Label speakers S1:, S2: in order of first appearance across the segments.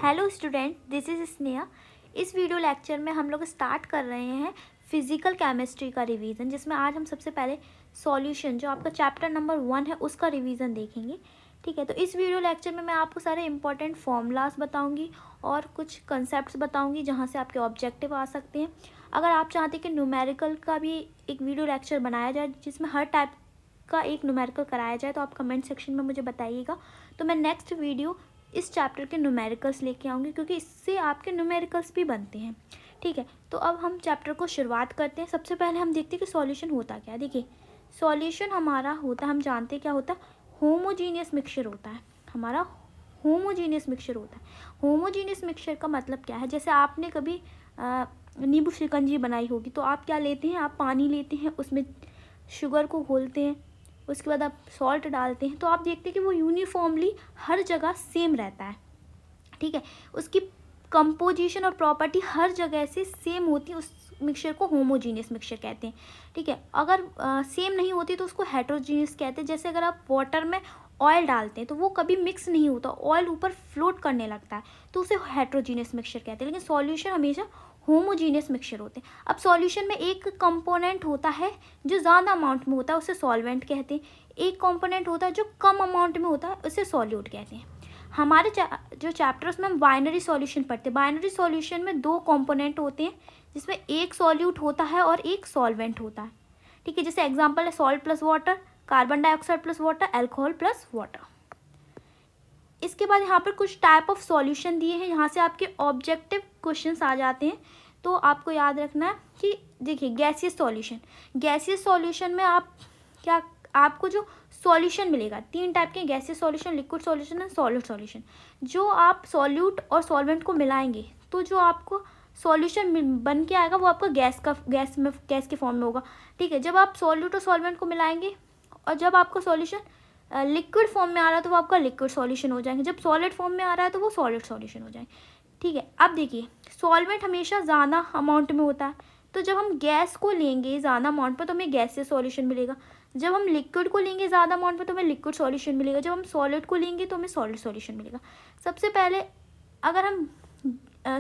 S1: Hello student, this is Sneha. इस video lecture में हम लोग स्टार्ट कर रहे हैं फिजिकल केमिस्ट्री का रिवीजन, जिसमें आज हम सबसे पहले सॉल्यूशन जो आपका चैप्टर नंबर 1 है उसका रिवीजन देखेंगे। ठीक है, तो इस वीडियो लेक्चर में मैं आपको सारे इंपॉर्टेंट फॉर्मूलाज बताऊंगी और कुछ कंसेप्ट्स बताऊंगी जहाँ से आपके ऑब्जेक्टिव आ सकते हैं। अगर आप चाहते हैं कि न्यूमेरिकल का भी एक वीडियो लेक्चर बनाया जाए जिसमें हर टाइप का एक न्यूमेरिकल कराया जाए, तो आप कमेंट सेक्शन में मुझे बताइएगा। तो मैं नेक्स्ट वीडियो इस चैप्टर के न्यूमेरिकल्स लेके आऊँगी, क्योंकि इससे आपके न्यूमेरिकल्स भी बनते हैं। ठीक है, तो अब हम चैप्टर को शुरुआत करते हैं। सबसे पहले हम देखते हैं कि सॉल्यूशन होता क्या है। देखिए, सॉल्यूशन हमारा होता, हम जानते हैं क्या होता है, होमोजीनियस मिक्सचर होता है। हमारा होमोजीनियस मिक्सचर होता है। होमोजीनियस मिक्सचर का मतलब क्या है, जैसे आपने कभी नींबू शिकंजी बनाई होगी, तो आप क्या लेते हैं, आप पानी लेते हैं, उसमें शुगर को घोलते हैं, उसके बाद आप सॉल्ट डालते हैं, तो आप देखते हैं कि वो यूनिफॉर्मली हर जगह सेम रहता है। ठीक है, उसकी कंपोजिशन और प्रॉपर्टी हर जगह से सेम होती है। उस मिक्सचर को होमोजीनियस मिक्सचर कहते हैं। ठीक है, अगर सेम नहीं होती तो उसको हेटेरोजीनियस कहते हैं। जैसे अगर आप वाटर में ऑयल डालते हैं तो वो कभी मिक्स नहीं होता, ऑयल ऊपर फ्लोट करने लगता है, तो उसे हेटेरोजीनियस मिक्सचर कहते हैं। लेकिन सॉल्यूशन हमेशा होमोजीनियस मिक्सचर होते हैं। अब सॉल्यूशन में एक कंपोनेंट होता है जो ज़्यादा अमाउंट में होता है, उसे सॉल्वेंट कहते हैं। एक कंपोनेंट होता है जो कम अमाउंट में होता है, उसे सॉल्यूट कहते हैं। हमारे जो चैप्टर्स में हम बाइनरी सॉल्यूशन पढ़ते हैं। बाइनरी सॉल्यूशन में दो कंपोनेंट होते हैं, जिसमें एक सॉल्यूट होता है और एक सॉल्वेंट होता है। ठीक है, जैसे एग्जांपल है salt plus water, carbon dioxide plus water, alcohol plus water. इसके बाद यहाँ पर कुछ टाइप ऑफ सॉल्यूशन दिए हैं, यहाँ से आपके ऑब्जेक्टिव क्वेश्चंस आ जाते हैं। तो आपको याद रखना है कि देखिए, गैसियस सॉल्यूशन, गैसियस सॉल्यूशन में आपको जो सॉल्यूशन मिलेगा, तीन टाइप के gaseous solution, liquid solution and solid solution. जो आप सॉल्यूट और सॉल्वेंट को मिलाएंगे तो जो आपको सॉल्यूशन बन के आएगा वो आपका गैस के फॉर्म में होगा। ठीक है, जब आप सॉल्यूट और सॉल्वेंट को मिलाएंगे और जब आपका सॉल्यूशन लिक्विड फॉर्म में आ रहा है तो वो आपका लिक्विड सॉल्यूशन हो जाएंगे, जब सॉलिड फॉर्म में आ रहा है तो वो सॉलिड सॉल्यूशन हो जाएंगे। ठीक है, अब देखिए, सॉल्वेंट हमेशा ज़्यादा अमाउंट में होता है, तो जब हम गैस को लेंगे ज़्यादा अमाउंट पर तो हमें गैसियस सॉल्यूशन मिलेगा। जब हम लिक्विड को लेंगे ज़्यादा अमाउंट में तो हमें लिक्विड सॉल्यूशन मिलेगा। जब हम सॉलिड को लेंगे तो हमें सॉलिड सॉल्यूशन मिलेगा। सबसे पहले अगर हम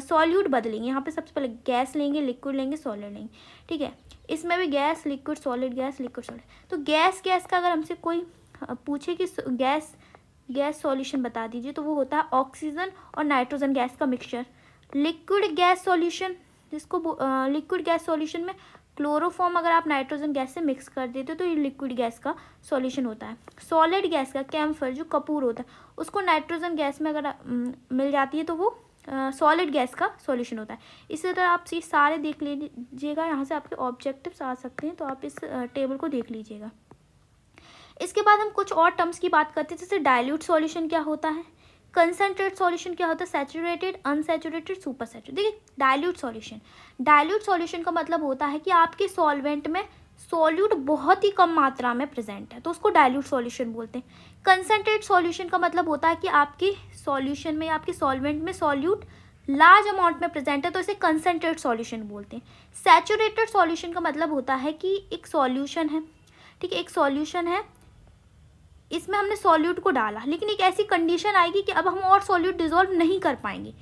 S1: सॉल्यूट बदलेंगे, यहाँ पे सबसे पहले गैस लेंगे, लिक्विड लेंगे, सॉलिड लेंगे। ठीक है, इसमें भी gas liquid solid, gas liquid solid. तो गैस का अगर हमसे कोई पूछे कि गैस सॉल्यूशन बता दीजिए, तो वो होता है ऑक्सीजन और नाइट्रोजन गैस का मिक्सचर। लिक्विड गैस सॉल्यूशन, जिसको लिक्विड गैस सॉल्यूशन में क्लोरोफॉर्म अगर आप नाइट्रोजन गैस से मिक्स कर देते हो तो ये लिक्विड गैस का सॉल्यूशन होता है। सॉलिड गैस का कैम्फर, जो कपूर होता है, उसको नाइट्रोजन गैस में अगर मिल जाती है तो वो सॉलिड गैस का सॉल्यूशन होता है। इसी तरह आप सारे देख लीजिएगा, यहाँ से आपके ऑब्जेक्टिव्स आ सकते हैं, तो आप इस टेबल को देख लीजिएगा। इसके बाद हम कुछ और टर्म्स की बात करते हैं, जैसे डाइल्यूट सॉल्यूशन क्या होता है, कंसनट्रेट सॉल्यूशन क्या होता है, सैचुरेटेड, अनसैचुरेटेड, सुपर सैचुरेटेड। देखिए, डाइल्यूट सॉल्यूशन का मतलब होता है कि आपके सॉल्वेंट में सॉल्यूट बहुत ही कम मात्रा में प्रेजेंट है, तो उसको डाइल्यूट सॉल्यूशन बोलते हैं। कंसनट्रेट सॉल्यूशन का मतलब होता है कि आपके सॉल्यूशन में, आपके सॉल्वेंट में सॉल्यूट लार्ज अमाउंट में प्रेजेंट है, तो इसे कंसनट्रेट सॉल्यूशन बोलते हैं। सैचुरेटेड सॉल्यूशन का मतलब होता है कि एक सॉल्यूशन है, ठीक है, एक सॉल्यूशन है, इसमें हमने सॉल्यूट को डाला, लेकिन एक ऐसी कंडीशन आएगी कि अब हम और सॉल्यूट डिजोल्व नहीं कर पाएंगे।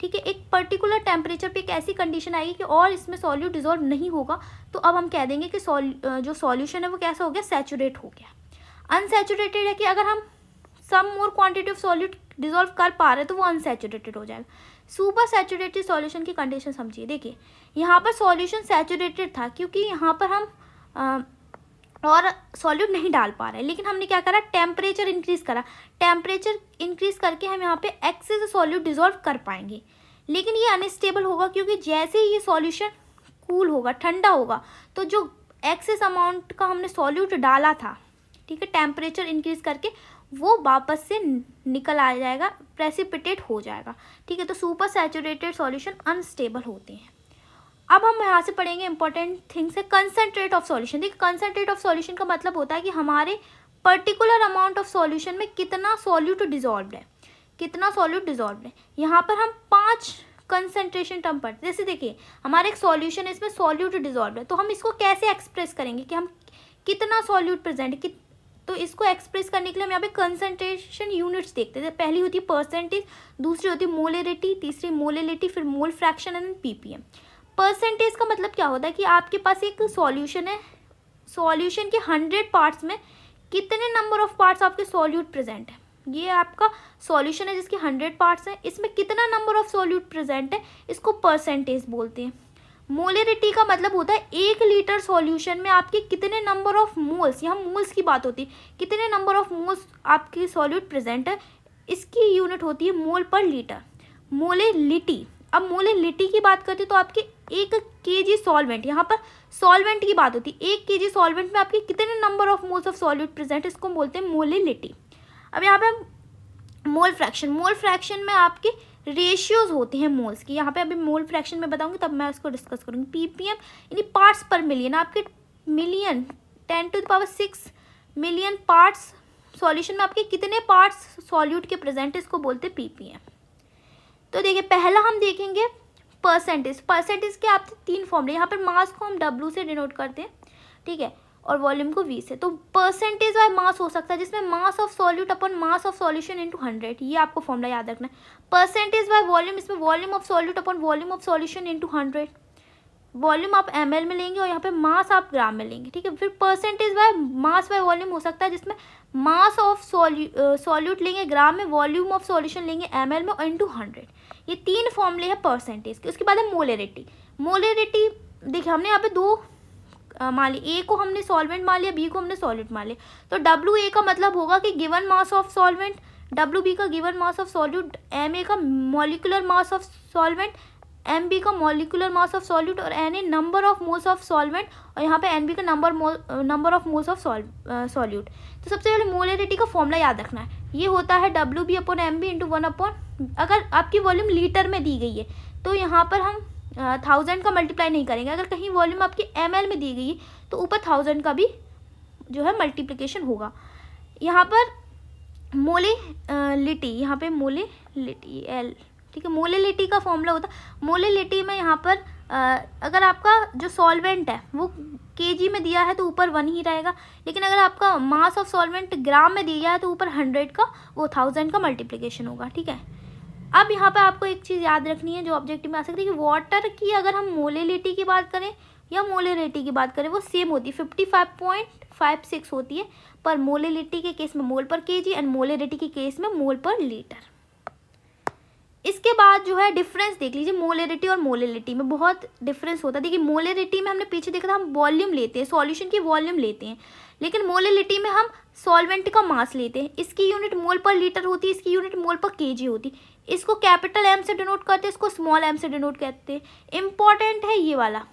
S1: ठीक है, एक पर्टिकुलर टेम्परेचर पे एक ऐसी कंडीशन आएगी कि और इसमें सॉल्यूट डिजोल्व नहीं होगा, तो अब हम कह देंगे कि जो सॉल्यूशन है वो कैसा हो गया, सैचुरेट हो गया। अनसैचुरेटेड है कि अगर हम some more quantity of solute dissolve कर पा रहे हैं तो वो अनसैचुरेटेड हो जाएगा। सुपर सैचुरेटेड सॉल्यूशन की कंडीशन समझिए। देखिए, यहाँ पर सॉल्यूशन सैचुरेटेड था क्योंकि यहाँ पर हम और सॉल्यूट नहीं डाल पा रहे, लेकिन हमने क्या करा, टेम्परेचर इंक्रीज करा। टेम्परेचर इंक्रीज करके हम यहाँ पे एक्सेस सॉल्यूट डिजोल्व कर पाएंगे, लेकिन ये अनस्टेबल होगा क्योंकि जैसे ही ये सॉल्यूशन कूल होगा, ठंडा होगा, तो जो एक्सेस अमाउंट का हमने सॉल्यूट डाला था, ठीक है, टेम्परेचर इंक्रीज करके वो वापस से निकल आ जाएगा, प्रेसिपिटेट हो जाएगा। ठीक है, तो सुपर सैचुरेटेड सॉल्यूशन अनस्टेबल होते हैं। अब हम यहाँ से pढ़ेंगे इंपॉर्टेंट थिंग्स है, कंसनट्रेट ऑफ सॉल्यूशन। देखिए, कंसनट्रेट ऑफ सॉल्यूशन का मतलब होता है कि हमारे पर्टिकुलर अमाउंट ऑफ सॉल्यूशन में कितना सॉल्यूट डिजॉल्व है, कितना सॉल्यूट डिजॉल्व है। यहाँ पर हम 5 कंसनट्रेशन टर्म पढ़ते हैं। जैसे देखिए, हमारा एक सॉल्यूशन है, इसमें सॉल्यूट डिजॉल्व है, तो हम इसको कैसे एक्सप्रेस करेंगे कि हम कितना सॉल्यूट प्रेजेंट है, तो इसको एक्सप्रेस करने के लिए हम यहाँ पे कंसंट्रेशन यूनिट्स देखते हैं। पहली होती है परसेंटेज, दूसरी होती है मोलरिटी, तीसरी मोलरिटी, फिर mole fraction and ppm. Percentage का मतलब क्या होता है कि आपके पास एक सॉल्यूशन है, सॉल्यूशन के 100 पार्ट्स में कितने नंबर ऑफ पार्ट्स आपके सॉल्यूट प्रेजेंट है। ये आपका सॉल्यूशन है जिसके 100 पार्ट्स हैं, इसमें कितना नंबर ऑफ सॉल्यूट प्रेजेंट है, इसको परसेंटेज बोलते हैं। मोलरिटी का मतलब होता है 1 लीटर सॉल्यूशन में आपके कितने नंबर ऑफ मोल्स, यहाँ मोल्स की बात होती है, कितने नंबर ऑफ मोल्स आपकी सॉल्यूट प्रेजेंट है, इसकी यूनिट होती है मोल पर लीटर। मोलरिटी, अब मोलरिटी की बात करते हैं तो आपके 1 kg सॉल्वेंट, यहाँ पर सॉल्वेंट की बात होती है, 1 kg सॉल्वेंट में आपके कितने number of moles of solute present, इसको बोलते हैं मोलरिटी। अब यहाँ पे हम मोल फ्रैक्शन, मोल फ्रैक्शन में आपके रेशियोज होते हैं मोल्स की, यहाँ पे अभी मोल फ्रैक्शन में बताऊंगी तब मैं उसको डिस्कस करूँगी। पीपीएम यानी पार्ट्स पर मिलियन, आपके मिलियन 10⁶ मिलियन पार्ट्स सॉल्यूशन में आपके कितने पार्ट्स सॉल्यूट के प्रेजेंट, इसको बोलते हैं पीपीएम। तो देखिए पहला हम देखेंगे परसेंटेज। परसेंटेज के आपसे 3 फॉर्मूले, यहाँ पर मास को हम W से डिनोट करते हैं, ठीक है, और वॉल्यूम को V से। तो परसेंटेज बाय मास हो सकता है जिसमें मास of solute upon mass of solution into 100, ये आपको फॉर्मूला याद रखना है। परसेंटेज बाय वॉल्यूम, इसमें volume of solute upon volume of solution into 100, volume आप ml में लेंगे और यहाँ पे मास आप ग्राम में लेंगे, ठीक है। फिर percentage by mass by volume हो सकता है जिसमें मास ऑफ सॉल्यूट लेंगे ग्राम में, वॉल्यूम ऑफ सॉल्यूशन लेंगे ml में और इनटू 100। ये 3 फॉर्मूले हैं परसेंटेज के। उसके बाद है मोलरिटी। मोलरिटी देखिए हमने यहाँ पे 2 मान ली, ए को हमने सॉल्वेंट मान लिया, बी को हमने सॉल्यूट मान लिया। तो डब्ल्यू ए का मतलब होगा कि given mass of solvent, W B का given mass of solute, M A का molecular mass of solvent, M B का मॉलिकुलर मास ऑफ सॉल्यूट और n A number of moles of solvent, और यहाँ पे एन बी का number of moles of solute. तो सबसे पहले मोलरिटी का फॉर्मूला याद रखना है, ये होता है W B upon M B into 1 अगर आपकी वॉल्यूम लीटर में दी गई है तो यहाँ पर हम 1000 का मल्टीप्लाई नहीं करेंगे। अगर कहीं वॉल्यूम आपकी ml में दी गई है तो ऊपर 1000 का भी जो है मल्टीप्लिकेशन होगा। यहाँ पर मोलरिटी, यहाँ पे मोलरिटी L, ठीक है। मोलरिटी का फॉर्मूला होता है, मोलरिटी में यहाँ पर अगर आपका जो सॉल्वेंट है वो kg में दिया है तो ऊपर 1 ही रहेगा, लेकिन अगर आपका मास ऑफ सॉल्वेंट ग्राम में दिया है तो ऊपर 100 का वो 1000 का मल्टीप्लिकेशन होगा, ठीक है। अब यहाँ पे आपको एक चीज़ याद रखनी है जो ऑब्जेक्टिव में आ सकती है कि वाटर की अगर हम मोलरिटी की बात करें या मोलरिटी की बात करें वो सेम होती है, 55.56 होती है, पर मोलरिटी के केस में मोल पर केजी एंड मोलरिटी के केस में मोल पर लीटर। इसके बाद जो है डिफरेंस देख लीजिए, मोलरिटी और मोलरिटी में बहुत डिफरेंस होता है। देखिए मोलरिटी में हमने पीछे देखा था हम वॉल्यूम लेते हैं, सॉल्यूशन की वॉल्यूम लेते हैं, लेकिन मोलरिटी में हम सॉल्वेंट का मास लेते हैं। इसकी यूनिट मोल पर लीटर होती है, इसकी यूनिट मोल पर केजी होती है। इसको कैपिटल M से डिनोट करते हैं, इसको स्मॉल m से डिनोट करते हैं। इम्पॉर्टेंट है ये वाला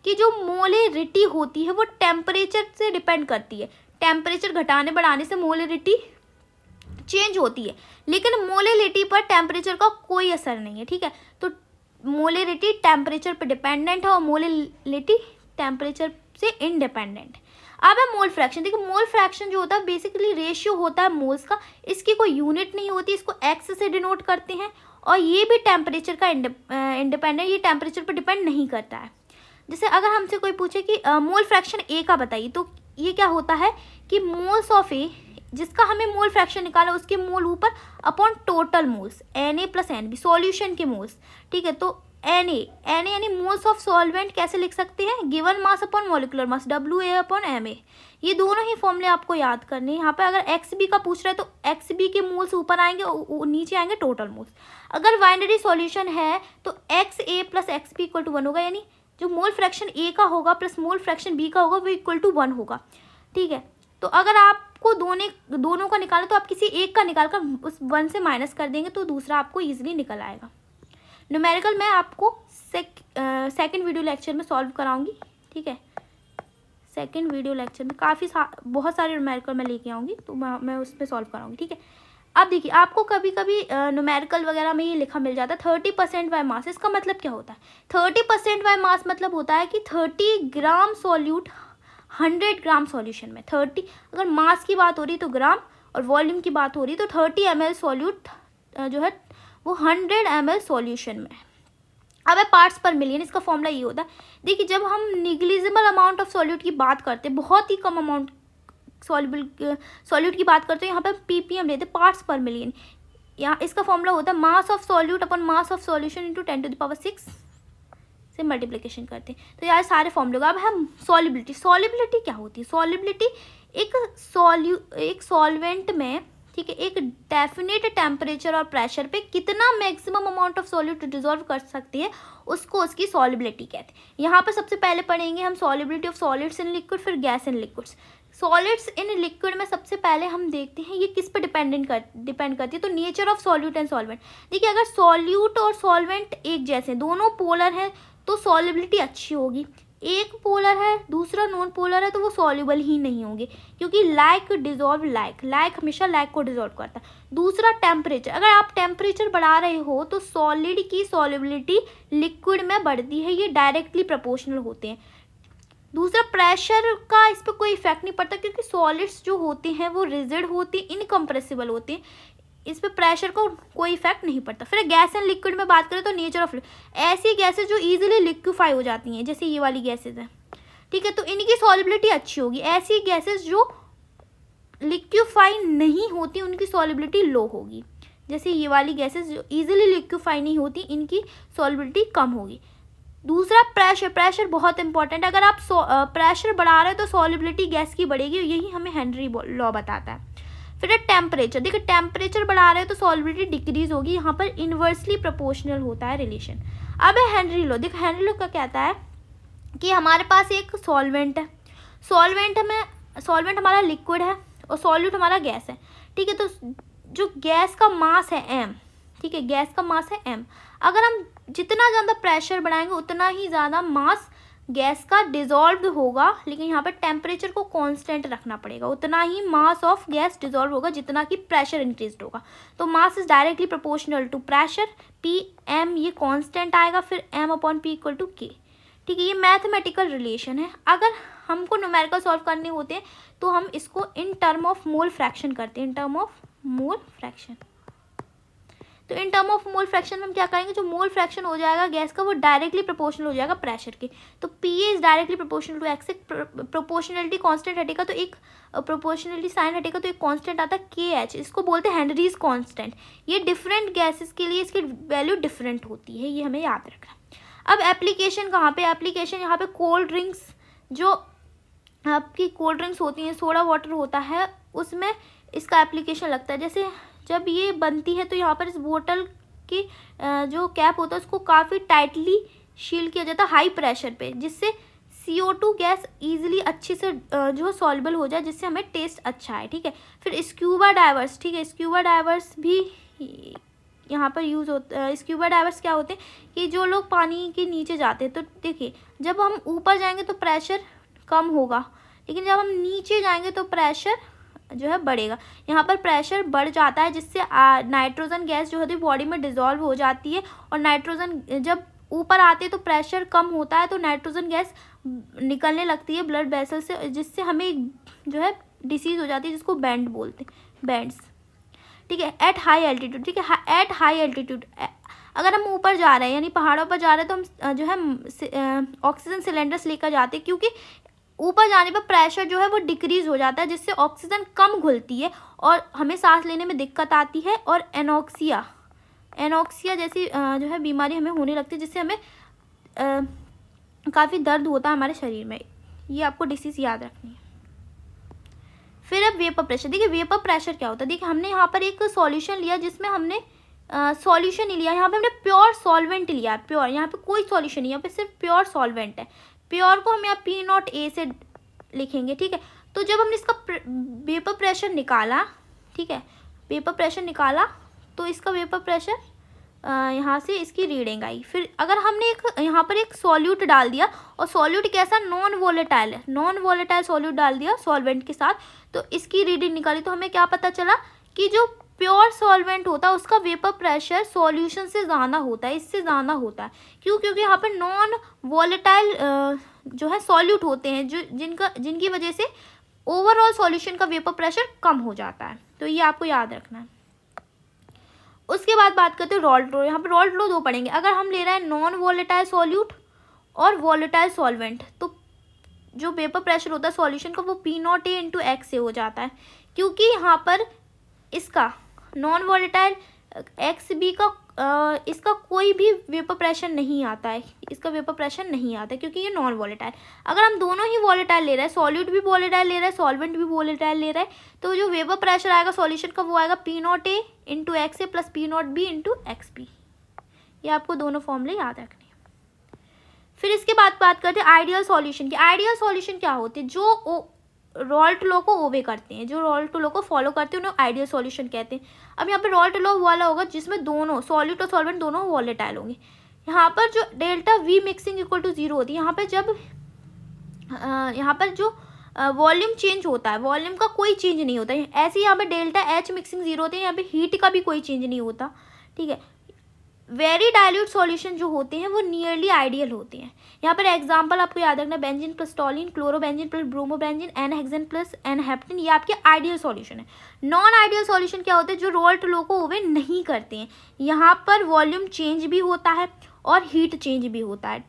S1: कि जो मोलरिटी होती है वो टेम्परेचर से डिपेंड करती है, टेम्परेचर घटाने बढ़ाने से मोलरिटी चेंज होती है, लेकिन मोलरिटी पर टेम्परेचर का कोई असर नहीं है, ठीक है। तो मोलरिटी टेम्परेचर पर डिपेंडेंट है और मोलरिटी टेम्परेचर से इंडिपेंडेंट है। अब है मोल फ्रैक्शन। देखिए मोल फ्रैक्शन जो होता है बेसिकली रेशियो होता है मोल्स का, इसकी कोई यूनिट नहीं होती, इसको एक्स से डिनोट करते हैं और ये भी टेम्परेचर का इंडिपेंडेंट, ये टेम्परेचर पर डिपेंड नहीं करता है। जैसे अगर हमसे कोई पूछे कि मोल फ्रैक्शन ए का बताइए, तो ये क्या होता है कि मोल्स ऑफ ए, जिसका हमें मोल फ्रैक्शन निकाला उसके मोल ऊपर upon total moles Na plus Nb solution के मोल्स, ठीक है। तो Na यानी मोल्स ऑफ सॉल्वेंट कैसे लिख सकते हैं, given mass upon molecular mass WA upon Ma। ये दोनों ही फॉर्मूले आपको याद करने हैं। यहाँ पे अगर XB का पूछ रहा है तो XB के मोल्स ऊपर आएंगे और नीचे आएंगे टोटल मोल्स। अगर बाइनरी सॉल्यूशन है तो XA plus XB equal to 1 होगा, यानी जो मोल फ्रैक्शन A का होगा प्लस मोल फ्रैक्शन B का होगा वो इक्वल टू 1 होगा, ठीक है। तो अगर आपको दोनों का निकाला तो आप किसी एक का निकाल कर उस 1 से माइनस कर देंगे तो दूसरा आपको ईजिली निकल आएगा। न्यूमेरिकल मैं आपको सेकंड वीडियो लेक्चर में सॉल्व कराऊंगी, ठीक है। सेकंड वीडियो लेक्चर में बहुत सारे न्यूमेरिकल मैं लेके आऊँगी तो मैं उस पर सॉल्व कराऊंगी, ठीक है। अब देखिए आपको कभी कभी न्यूमेरिकल वगैरह में ये लिखा मिल जाता है 30% बाय मास। इसका मतलब क्या होता है, 30% बाय मास मतलब होता है कि 30 ग्राम सॉल्यूट 100 ग्राम सॉल्यूशन में, 30 अगर मास की बात हो रही तो ग्राम और वॉल्यूम की बात हो रही तो 30 ml सॉल्यूट जो है वो 100 ml सॉल्यूशन में। अब है पार्ट्स पर मिलियन, इसका फॉर्मूला ये होता है। देखिए जब हम निग्लिजिबल अमाउंट ऑफ सॉल्यूट की बात करते हैं, बहुत ही कम अमाउंट सॉल्यूट की बात करते हैं, यहाँ पे ppm लेते हैं, पार्ट्स पर मिलियन। यहाँ इसका फॉर्मूला होता है मास of solute upon mass of solution into 10⁶ से मल्टीप्लिकेशन करते हैं। तो यार सारे फॉर्मूले होगा। अब हम सॉलिबिलिटी क्या होती है? सॉलिबिलिटी एक सॉल्वेंट में, ठीक है, एक डेफिनेट टेम्परेचर और प्रेशर पे कितना maximum amount of solute dissolve कर सकती है, उसको उसकी सॉलिबिलिटी कहते हैं। यहाँ पर सबसे पहले पढ़ेंगे हम solubility of solids in liquid, फिर gas in liquids. Solids in liquid में सबसे पहले हम देखते हैं ये किस पे डिपेंड करती है, तो nature of solute and solvent. देखिए अगर सॉल्यूट और सॉल्वेंट एक जैसे दोनों पोलर हैं तो सॉलिबिलिटी अच्छी होगी। एक पोलर है दूसरा नॉन पोलर है तो वो सॉल्युबल ही नहीं होंगे, क्योंकि लाइक डिजॉल्व लाइक हमेशा लाइक को डिजॉल्व करता है। दूसरा टेम्परेचर, अगर आप टेम्परेचर बढ़ा रहे हो तो सॉलिड की सॉल्युबिलिटी लिक्विड में बढ़ती है, ये डायरेक्टली प्रोपोर्शनल होते हैं। दूसरा प्रेशर का इस पर कोई इफेक्ट नहीं पड़ता, क्योंकि सॉलिड्स जो होते हैं वो रिजिड होते हैं, इनकम्प्रेसिबल होते हैं, इस पे प्रेशर को कोई इफेक्ट नहीं पड़ता। फिर गैस एंड लिक्विड में बात करें तो नेचर ऑफ ऐसी गैसेज जो इजीली लिक्विफाई हो जाती हैं, जैसे ये वाली गैसेज हैं, ठीक है, तो इनकी सॉलिबिलिटी अच्छी होगी। ऐसी गैसेज जो लिक्विफाई नहीं होती उनकी सॉलिबिलिटी लो होगी, जैसे ये वाली गैसेज जो इजीली लिक्विफाई नहीं होती इनकी सॉलिबिलिटी कम होगी। दूसरा प्रेशर बहुत इंपॉर्टेंट है। अगर आप प्रेशर बढ़ा रहे हो तो सॉलिबिलिटी गैस की बढ़ेगी, यही हमें हेनरी लॉ बताता है। फिर टेम्परेचर, देखिए टेम्परेचर बढ़ा रहे हो तो सॉलिबिलिटी डिक्रीज होगी, यहाँ पर इन्वर्सली प्रोपोर्शनल होता है रिलेशन। अब है हेनरी लॉ। देखो हेनरी लॉ क्या कहता है कि हमारे पास एक सॉल्वेंट है, सॉल्वेंट हमारा लिक्विड है और सॉल्यूट हमारा गैस है, ठीक है, तो जो गैस का मास है m, ठीक है, गैस का मास है m, अगर हम जितना ज़्यादा प्रेशर बढ़ाएंगे उतना ही ज़्यादा मास गैस का डिजॉल्व होगा, लेकिन यहाँ पर टेम्परेचर को कांस्टेंट रखना पड़ेगा, उतना ही मास ऑफ गैस डिजॉल्व होगा जितना कि प्रेशर इंक्रीज होगा। तो mass is directly proportional to pressure, pm ये कांस्टेंट आएगा, फिर m/p इक्वल टू k, ठीक है, ये मैथमेटिकल रिलेशन है। अगर हमको न्यूमेरिकल सॉल्व करने होते हैं तो हम इसको in term of mole fraction करते हैं, in term of mole fraction. तो in term of mole fraction में हम क्या करेंगे, जो मोल फ्रैक्शन हो जाएगा गैस का वो डायरेक्टली प्रोपोर्शनल हो जाएगा प्रेशर के, तो P is directly proportional to x। Proportionality constant हटेगा तो एक प्रोपोर्शनलिटी साइन हटेगा तो एक कांस्टेंट आता है KH, इसको बोलते हैं हेनरीज कांस्टेंट। ये डिफरेंट गैसेस के लिए इसकी वैल्यू डिफरेंट होती है, ये हमें याद रखना। अब एप्लीकेशन कहाँ पे, एप्लीकेशन यहाँ पे कोल्ड ड्रिंक्स, जो आपकी कोल्ड ड्रिंक्स होती हैं, सोडा वाटर होता है, उसमें इसका एप्लीकेशन लगता है। जैसे जब ये बनती है तो यहाँ पर इस बोतल की जो कैप होता है उसको काफ़ी टाइटली शील किया जाता है हाई प्रेशर पे, जिससे CO2 गैस इजीली अच्छे से जो सॉल्युबल हो जाए, जिससे हमें टेस्ट अच्छा है, ठीक है। फिर स्क्यूबा डाइवर्स, ठीक है, स्क्यूबा डाइवर्स भी यहाँ पर यूज़ होता है। स्क्यूबा डाइवर्स क्या होते हैं कि जो लोग पानी के नीचे जाते हैं, तो देखिए जब हम ऊपर जाएंगे तो प्रेशर कम होगा, लेकिन जब हम नीचे जाएंगे तो प्रेशर जो है बढ़ेगा। यहाँ पर प्रेशर बढ़ जाता है, जिससे नाइट्रोजन गैस जो होती है बॉडी में डिजॉल्व हो जाती है, और नाइट्रोजन जब ऊपर आते हैं तो प्रेशर कम होता है, तो नाइट्रोजन गैस निकलने लगती है ब्लड वेसल से, जिससे हमें एक जो है डिसीज़ हो जाती है जिसको बैंड बोलते हैं, बैंड्स, ठीक है। एट हाई एल्टीट्यूड, ठीक है, एट हाई एल्टीट्यूड अगर हम ऊपर जा रहे हैं यानी पहाड़ों पर जा रहे हैं तो हम जो है ऑक्सीजन सिलेंडर्स लेकर जाते हैं, क्योंकि ऊपर जाने पर प्रेशर जो है वो डिक्रीज हो जाता है, जिससे ऑक्सीजन कम घुलती है और हमें सांस लेने में दिक्कत आती है, और एनोक्सिया जैसी जो है बीमारी हमें होने लगती है, जिससे हमें काफ़ी दर्द होता है हमारे शरीर में। ये आपको डिसीज़ याद रखनी है। फिर अब वेपर प्रेशर, देखिए वेपर प्रेशर क्या होता है। देखिए हमने यहाँ पर एक सॉल्यूशन लिया जिसमें हमने सॉल्यूशन नहीं लिया, यहाँ पे हमने प्योर सॉल्वेंट लिया, प्योर, यहाँ पे कोई सॉल्यूशन नहीं, यहाँ पे सिर्फ प्योर सॉल्वेंट है। प्योर को हम यहाँ P0A से लिखेंगे, ठीक है। तो जब हमने इसका वेपर प्रेशर निकाला, ठीक है, वेपर प्रेशर निकाला तो इसका वेपर प्रेशर यहाँ से इसकी रीडिंग आई। फिर अगर हमने यहाँ पर एक सॉल्यूट डाल दिया, और सॉल्यूट कैसा, नॉन वोलेटाइल है, नॉन वोलेटाइल सॉल्यूट डाल दिया सॉल्वेंट के साथ, तो इसकी रीडिंग निकाली, तो हमें क्या पता चला कि जो प्योर सॉल्वेंट होता है उसका वेपर प्रेशर सॉल्यूशन से ज़्यादा होता है, इससे ज़्यादा होता है। क्यों? क्योंकि यहाँ पर नॉन वोलेटाइल जो है सॉल्यूट होते हैं, जो जिनकी वजह से ओवरऑल सॉल्यूशन का वेपर प्रेशर कम हो जाता है। तो ये आपको याद रखना है। उसके बाद बात करते हैं रॉल्ट लॉ। यहाँ पर रॉल्ट लॉ दो पढ़ेंगे। अगर हम ले रहे हैं नॉन वोलेटाइल सॉल्यूट और वोलेटाइल सॉल्वेंट, तो जो वेपर प्रेशर होता है सॉल्यूशन का वो P0 A इंटू एक्स से हो जाता है, क्योंकि यहाँ पर इसका नॉन वॉलेटाइल एक्स बी का इसका कोई भी वेपर प्रेशर नहीं आता है, इसका वेपर प्रेशर नहीं आता है क्योंकि ये नॉन वॉलेटाइल। अगर हम दोनों ही वॉलेटाइल ले रहे हैं, सॉल्यूट भी वॉलेटाइल ले रहा है, सॉल्वेंट भी वॉलेटाइल ले रहा है, तो जो वेपर प्रेशर आएगा सॉल्यूशन का वो आएगा P0 A into x A plus P0 B into x B. ये आपको दोनों फॉर्मूले याद रखने हैं। फिर इसके बाद बात करते हैं आइडियल सॉल्यूशन की। आइडियल सॉल्यूशन क्या होते हैं? जो रॉल्ट लॉ को ओबे करते हैं, जो रॉल्ट लॉ को फॉलो करते हैं, उन्हें आइडियल सॉल्यूशन कहते हैं। अब यहाँ पे रॉल्ट लॉ वाला होगा जिसमें दोनों सॉल्यूट और सॉल्वेंट दोनों वॉलेटाइल होंगे। यहाँ पर जो delta V mixing equal to 0 होती है, यहाँ पर जो वॉल्यूम चेंज होता है, वॉल्यूम का कोई चेंज नहीं होता है। ऐसे ही यहाँ पे डेल्टा एच मिक्सिंग 0 होती है, यहाँ पे हीट का भी कोई चेंज नहीं होता, ठीक है। वेरी डाइल्यूट सॉल्यूशन जो होते हैं वो नियरली आइडियल होते हैं। यहाँ पर एग्जांपल आपको याद रखना, benzene plus toluene, chlorobenzene plus bromobenzene, N hexane plus N heptane, ये आपके आइडियल सॉल्यूशन है। नॉन आइडियल सॉल्यूशन क्या होते हैं? जो रॉल्ट लॉ को ओबे नहीं करते हैं। यहाँ पर वॉल्यूम चेंज भी होता है और हीट चेंज भी होता है।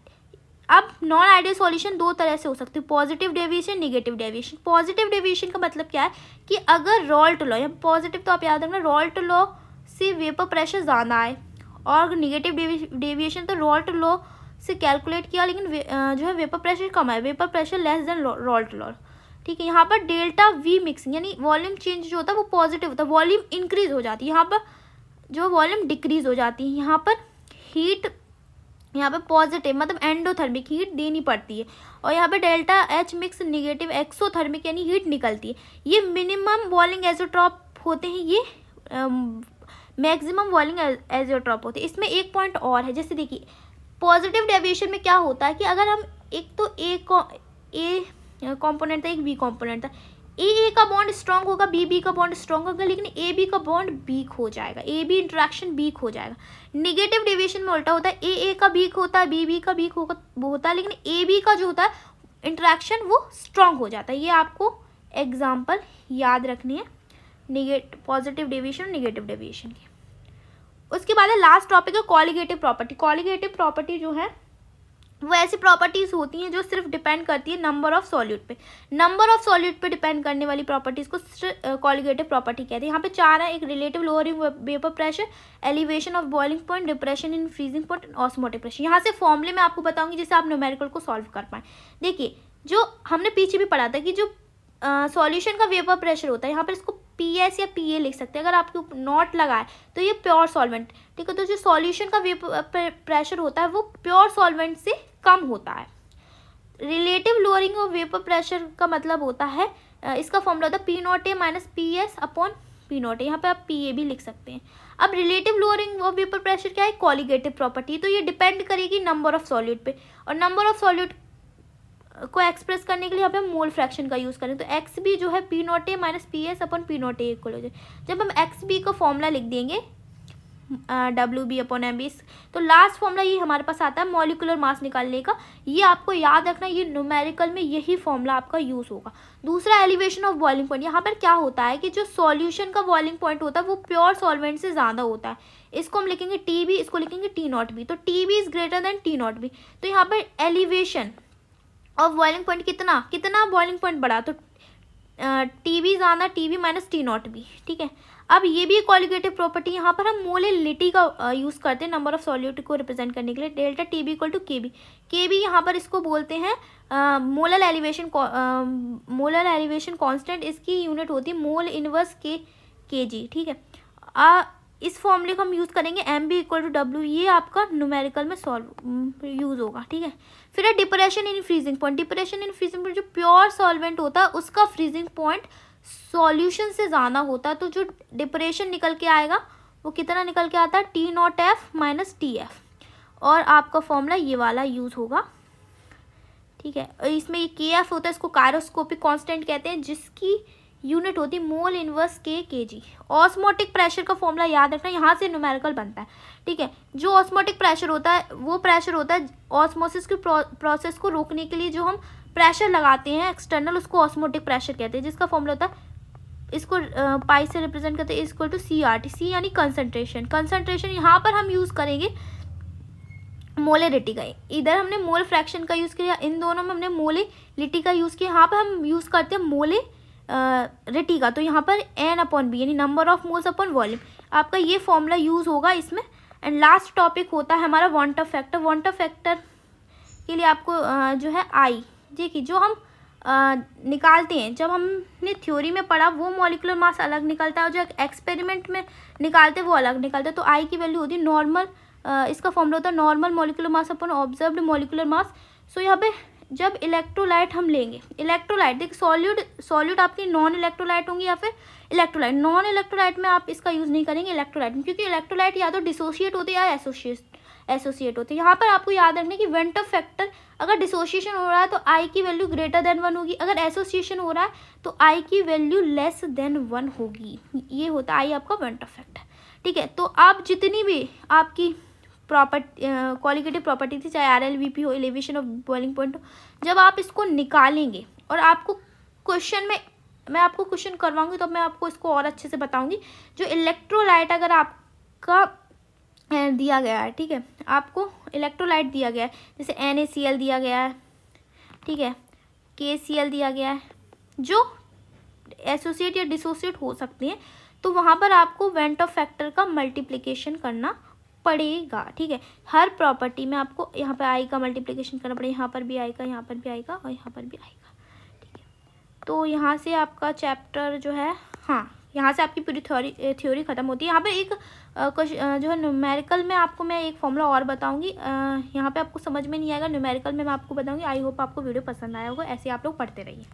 S1: अब नॉन आइडियल सॉल्यूशन दो तरह से हो सकते हैं, positive deviation, negative deviation. Positive deviation का मतलब क्या है कि अगर रॉल्ट लॉ, यहाँ पॉजिटिव तो आप याद रखना, रॉल्ट लॉ से वेपर प्रेशर ज़्यादा आए, और नेगेटिव डेविएशन तो रॉल्ट लॉ से कैलकुलेट किया लेकिन जो है वेपर प्रेशर कम है, vapour pressure less than Raoult law, ठीक है। यहाँ पर डेल्टा वी मिक्सिंग यानी वॉल्यूम चेंज जो होता है वो पॉजिटिव होता है, वॉल्यूम इंक्रीज हो जाती है, यहाँ पर जो वॉल्यूम डिक्रीज हो जाती है। यहाँ पर हीट, यहाँ पे पॉजिटिव मतलब एंडोथर्मिक हीट देनी पड़ती है, और यहाँ पे delta H mix negative exothermic यानी हीट निकलती है। ये मिनिमम बॉइलिंग एजोट्रॉप होते हैं, ये मैक्सिमम बॉइलिंग एजोट्रॉप होते हैं। इसमें एक पॉइंट और है, जैसे देखिए पॉजिटिव डेविएशन में क्या होता है कि अगर हम एक तो ए कॉम्पोनेंट था, एक बी कॉम्पोनेंट था, ए का बॉन्ड स्ट्रांग होगा, बी का बॉन्ड स्ट्रांग होगा, लेकिन ए बी का बॉन्ड वीक हो जाएगा, ए बी इंटरेक्शन वीक हो जाएगा। नेगेटिव डेविएशन में उल्टा होता है, ए का वीक होता है, बी का वीक होता है, लेकिन ए बी का जो होता है इंटरेक्शन वो स्ट्रांग हो जाता है। ये आपको एग्जाम्पल याद रखनी है पॉजिटिव डेविएशन और नेगेटिव डेविएशन की। उसके बाद है लास्ट टॉपिक है कॉलिगेटिव प्रॉपर्टी। कॉलिगेटिव प्रॉपर्टी जो है वो ऐसी प्रॉपर्टीज होती हैं जो सिर्फ डिपेंड करती है नंबर ऑफ सॉल्यूट पे। नंबर ऑफ सॉल्यूट पे डिपेंड करने वाली प्रॉपर्टीज को कॉलिगेटिव प्रॉपर्टी कहते हैं। यहाँ पे चार है, एक relative lowering vapour pressure, elevation of boiling point, depression in freezing point, osmotic pressure. यहाँ से फॉर्मूले में आपको बताऊंगी जिससे आप न्यूमेरिकल को सॉल्व कर पाएँ। देखिए जो हमने पीछे भी पढ़ा था कि जो सॉल्यूशन का वेपर प्रेशर होता है, यहाँ पर इसको PS या PA लिख सकते हैं। अगर आपके नॉट लगाए तो ये प्योर सॉल्वेंट, ठीक है। तो जो सॉल्यूशन का वेपर प्रेशर होता है वो प्योर सॉल्वेंट से कम होता है। Relative lowering of vapour pressure का मतलब होता है, इसका फॉर्मूला होता है P0 A minus PS upon P0 A। यहाँ पे आप PA भी लिख सकते हैं। अब relative lowering of vapour pressure क्या है? Colligative property. तो ये डिपेंड करेगी नंबर ऑफ सॉल्यूट पे, और नंबर ऑफ सॉल्यूट को एक्सप्रेस करने के लिए यहाँ पे मोल फ्रैक्शन का यूज़ करें। तो एक्स बी जो है P0 A minus PS upon P0 A equal हो जाए। जब हम एक्स बी का फॉर्मूला लिख देंगे WB अपॉन MB, तो लास्ट फॉर्मूला ये हमारे पास आता है मॉलिक्यूलर मास निकालने का। ये आपको याद रखना, ये न्यूमेरिकल में यही फॉर्मूला आपका यूज़ होगा। दूसरा एलिवेशन ऑफ बॉइलिंग पॉइंट। यहाँ पर क्या होता है कि जो सॉल्यूशन का बॉइलिंग पॉइंट होता है वो प्योर सॉल्वेंट से ज़्यादा होता है। इसको हम लिखेंगे TB, इसको लिखेंगे T0 B। तो TB is greater than T0 B। तो यहाँ पर एलिवेशन और बॉइलिंग पॉइंट कितना बॉइलिंग पॉइंट बढ़ा, तो TB ज़्यादा, TB माइनस T0 B, ठीक है। अब ये भी कॉलिगेटिव प्रॉपर्टी, यहाँ पर हम मोलैलिटी का यूज़ करते हैं नंबर ऑफ सॉल्यूट को रिप्रेजेंट करने के लिए। Delta TB equal to KB यहाँ पर इसको बोलते हैं मोलर एलिवेशन कांस्टेंट। इसकी यूनिट होती है मोल इनवर्स kg, ठीक है। इस फॉर्मूले को हम यूज़ करेंगे MB इक्वल टू W। ये आपका न्यूमेरिकल में सॉल्व यूज़ होगा, ठीक है। फिर है depression in freezing point. Depression in freezing point, जो प्योर सॉल्वेंट होता है उसका फ्रीजिंग पॉइंट सॉल्यूशन से ज़्यादा होता है। तो जो डिप्रेशन निकल के आएगा वो कितना निकल के आता है? T0F माइनस TF, और आपका फॉर्मूला ये वाला यूज़ होगा, ठीक है। और इसमें ये KF होता है, इसको कायरोस्कोपिक कांस्टेंट कहते हैं, जिसकी यूनिट होती है mole inverse kg। Osmotic pressure का फॉर्मूला याद रखना, यहाँ से न्यूमेरिकल बनता है, ठीक है। जो ऑस्मोटिक प्रेशर होता है वो प्रेशर होता है ऑस्मोसिस की प्रोसेस को रोकने के लिए जो हम प्रेशर लगाते हैं एक्सटर्नल, उसको ऑस्मोटिक प्रेशर कहते हैं, जिसका फॉर्मूला होता है, इसको पाई से रिप्रेजेंट करते हैं, इक्वल टू CRT। C यानी कंसंट्रेशन। कंसंट्रेशन यहाँ पर हम यूज़ करेंगे मोलरिटी का, इधर हमने मोल फ्रैक्शन का यूज़ किया, इन दोनों में हमने मोलिलिटी का यूज़ किया। यहाँ पर हम यूज़ करते हैं मोलरिटी का, तो यहाँ पर N/B यानी number of moles upon volume, आपका ये फॉर्मूला यूज़ होगा इसमें। एंड लास्ट टॉपिक होता है हमारा वांट फैक्टर। वांट फैक्टर के लिए आपको जो है आई, देखिए जो हम निकालते हैं, जब हमने थ्योरी में पढ़ा वो मॉलिक्यूलर मास अलग निकलता है और जो एक्सपेरिमेंट में निकालते हैं वो अलग निकलता है। तो आई की वैल्यू होती है नॉर्मल, इसका फॉर्मूला होता है normal molecular mass upon observed molecular mass. So यहाँ पे जब इलेक्ट्रोलाइट हम लेंगे, इलेक्ट्रोलाइट देखिए सॉल्यूट आपकी नॉन इलेक्ट्रोलाइट होंगी या फिर इलेक्ट्रोलाइट। नॉन इलेक्ट्रोलाइट में आप इसका यूज़ नहीं करेंगे इलेक्ट्रोलाइट में, क्योंकि इलेक्ट्रोलाइट या तो डिसोशिएट होते हैं या एसोसिएट होते हैं। यहाँ पर आपको याद रखना कि वेंट ऑफ फैक्टर, अगर डिसोसिएशन हो रहा है तो आई की वैल्यू ग्रेटर देन 1 होगी, अगर एसोसिएशन हो रहा है तो आई की वैल्यू लेस देन 1 होगी। ये होता है आई आपका वेंट ऑफ फैक्टर, ठीक है। तो आप जितनी भी आपकी क्वालिटेटिव प्रॉपर्टी थी, चाहे RLVP हो, एलिवेशन ऑफ बॉइलिंग पॉइंट हो, जब आप इसको निकालेंगे और आपको क्वेश्चन में मैं आपको क्वेश्चन करवाऊंगी तो मैं आपको इसको और अच्छे से बताऊंगी। जो इलेक्ट्रोलाइट अगर आपका दिया गया है, ठीक है, आपको इलेक्ट्रोलाइट दिया गया है, जैसे NaCl दिया गया है, ठीक है, KCl दिया गया है, जो एसोसिएट या डिसोसिएट हो सकते हैं, तो वहाँ पर आपको वेंट ऑफ फैक्टर का मल्टीप्लिकेशन करना पड़ेगा, ठीक है। हर प्रॉपर्टी में आपको यहाँ पर आई का मल्टीप्लिकेशन करना पड़ेगा, यहाँ पर भी आएगा, यहाँ पर भी आएगा और यहाँ पर भी आएगा, ठीक है। तो यहाँ से आपका चैप्टर जो है, हाँ, यहाँ से आपकी पूरी थ्योरी खत्म होती है। यहाँ पे एक जो है न्यूमेरिकल में आपको मैं एक फॉर्मूला और बताऊंगी, यहाँ पे आपको समझ में नहीं आएगा, न्यूमेरिकल में मैं आपको बताऊंगी। आई होप आपको वीडियो पसंद आया होगा, ऐसे आप लोग पढ़ते रहिए।